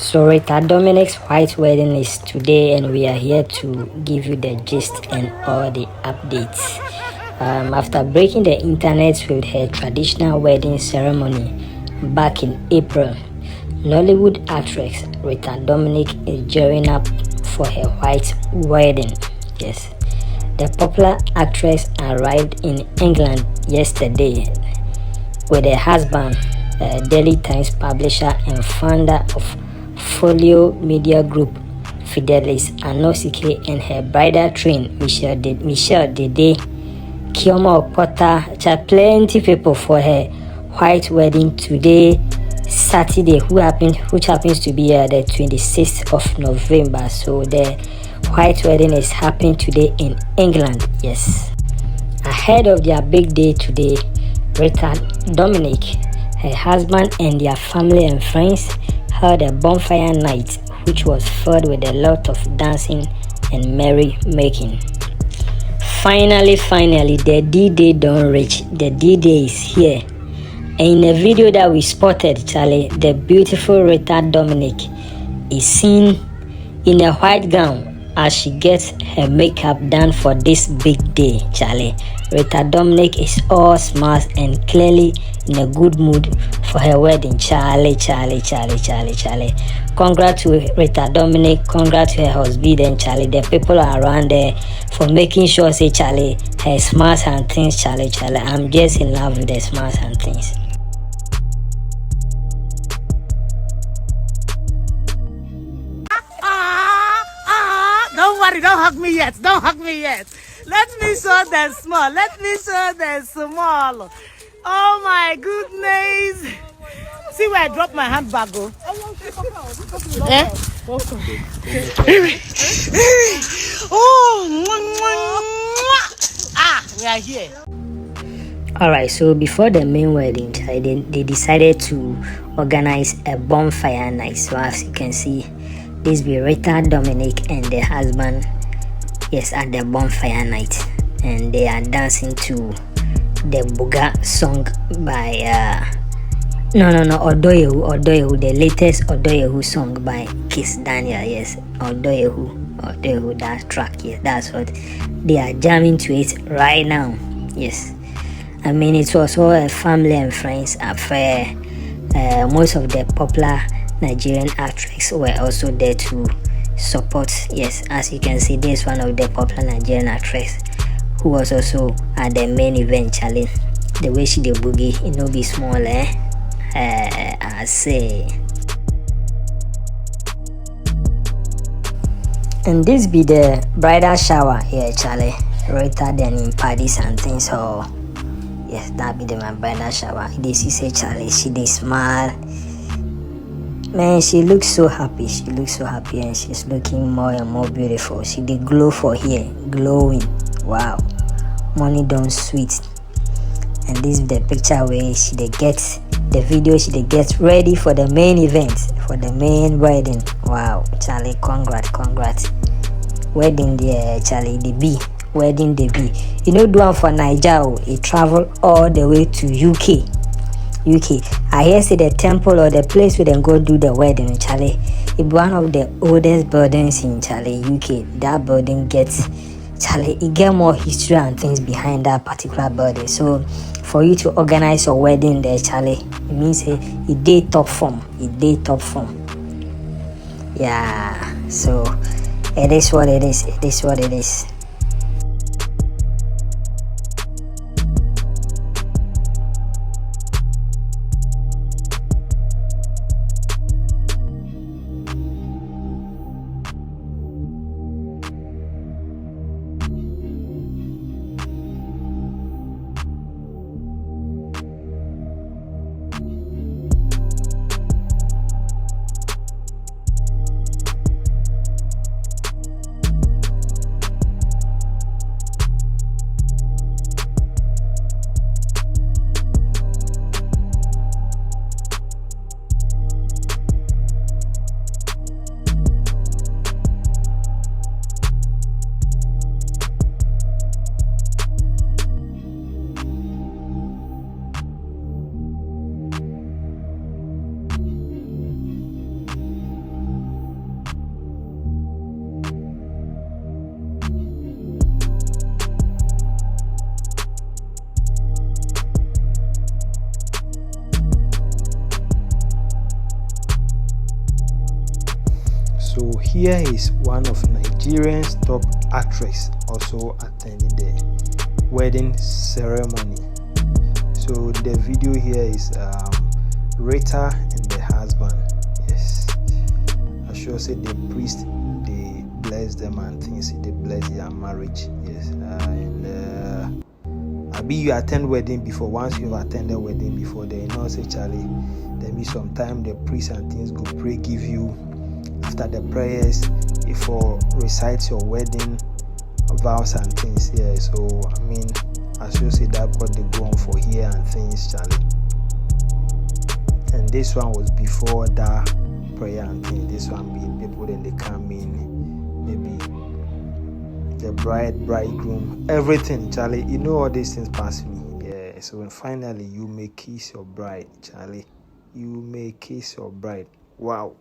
So Rita Dominic's white wedding is today, and we are here to give you the gist and all the updates. After breaking the internet with her traditional wedding ceremony back in April, Nollywood actress Rita Dominic is gearing up for her white wedding. Yes, the popular actress arrived in England yesterday with her husband, Daily Times publisher and founder of Folio Media Group, Fidelis Anosike, and her bridal train, Michelle Dede, Kioma Okpota, plenty people for her white wedding today, Saturday, which happens to be the 26th of November. So the white wedding is happening today in England. Yes, ahead of their big day today, Rita Dominic, her husband, and their family and friends held a bonfire night, which was filled with a lot of dancing and merry making. Finally, the D-Day don't reach. The D-Day is here. And in a video that we spotted, Charlie, the beautiful Rita Dominic is seen in a white gown as she gets her makeup done for this big day, Charlie. Rita Dominic is all smiles and clearly in a good mood for her wedding, Charlie. Congrats to Rita Dominic, congrats to her husband and Charlie. The people are around there for making sure, say Charlie, her smiles and things, Charlie. I'm just in love with the smiles and things. Don't worry, don't hug me yet. Let me show them small. Oh my goodness. See where I dropped my handbag, go. Eh? We are here. Alright, so before the main wedding, they decided to organize a bonfire night. So as you can see, this be Rita Dominic and the husband, yes, at the bonfire night, and they are dancing to the Buga song by Odoyehu, the latest Odoyehu song by Kiss Daniel. Yes, Odoyehu, that track. Yes, that's what they are jamming to it right now. Yes, I mean, it was all a family and friends affair. Most of the popular Nigerian actresses were also there to support. Yes, as you can see, this is one of the popular Nigerian actresses who was also at the main event, Charlie. The way she did boogie, it no be small, I say. And this be the bridal shower here, Charlie. Rita then in parties and things. So yes, that be my bridal shower. This is say Charlie, she did smile. Man, she looks so happy. And she's looking more and more beautiful. She did glow for here, glowing. Wow, money done sweet. And this is the picture where she did get the video. She did get ready for the main event, for the main wedding. Wow, Charlie, congrats. Wedding there, Charlie, the B. Wedding the B. You know, do one for Nigeria. It traveled all the way to UK. I hear say the temple or the place where they go do the wedding, Charlie. It's one of the oldest buildings in Charlie, UK. That building gets, Charlie, it get more history and things behind that particular building. So for you to organize your wedding there, Charlie, it means it did top form. Yeah. So it is what it is. So here is one of Nigeria's top actress also attending the wedding ceremony. So the video here is Rita and the husband. Yes, I sure say the priest, they bless them and things, they bless their marriage. Yes, and Abi, you attend wedding before. Once you've attended wedding before, they know say Charlie, there be some time the priest and things go pray, give you after the prayers before recite your wedding vows and things. Yeah, so I mean, I should say that what they go on for here and things, Charlie. And this one was before that prayer and things. This one be people then they come in, maybe the bride, bridegroom, everything, Charlie. You know all these things pass me. Yeah. So when finally you may kiss your bride, Charlie, you may kiss your bride. Wow.